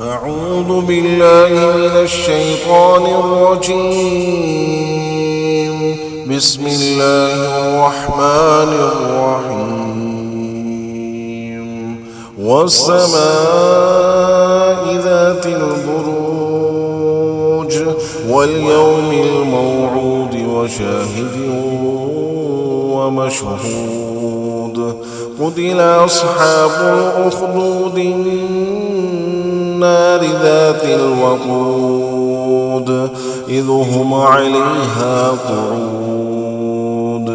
أعوذ بالله من الشيطان الرجيم. بسم الله الرحمن الرحيم. والسماء ذات البروج واليوم الموعود وشاهد ومشهود. قتل أصحاب الأخدود النار ذات الوقود إذ هم عليها قعود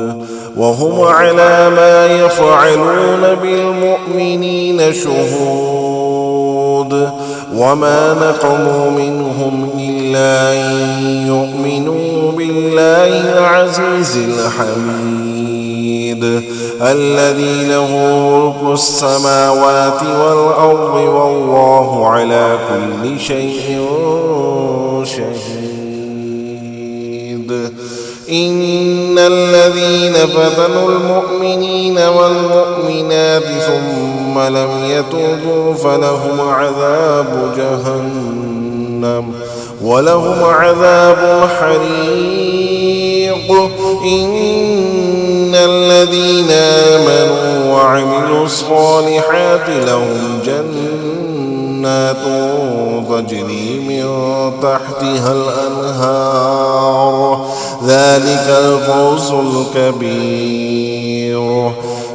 وهم على ما يفعلون بالمؤمنين شهود. وما نقموا منهم إلا أن يؤمنوا بالله العزيز الحميد الذي له ملك السماوات والأرض والله على كل شيء شهيد. إن الذين فتنوا المؤمنين والمؤمنات ثم لم يتوبوا فلهم عذاب جهنم ولهم عذاب الحريق. إن الذين آمنوا وعملوا الصالحات لهم جنات تجري من تحتها الأنهار ذلك الفوز الكبير.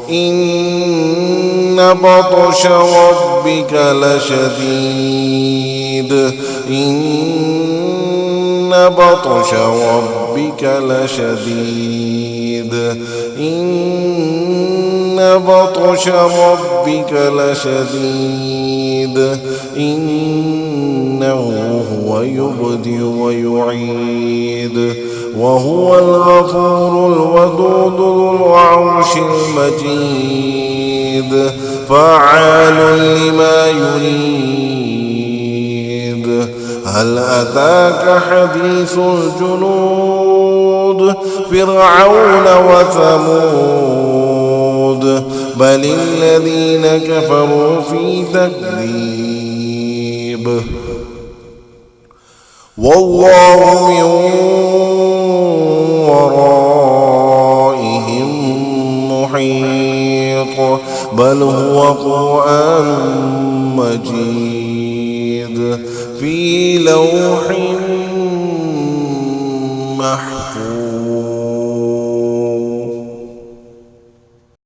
إن بطش ربك لشديد. إن بطش ربك لشديد. إن بطش ربك لشديد. إنه هو يبدئ ويعيد وهو الغفور الودود ذو العرش المجيد فعال لما يريد. هل أتاك حديث الجنود فرعون وثمود بل الذين كفروا في تكذيب. والله من ورائهم محيط بل هو قرآن مجيد في لوح محفوظ.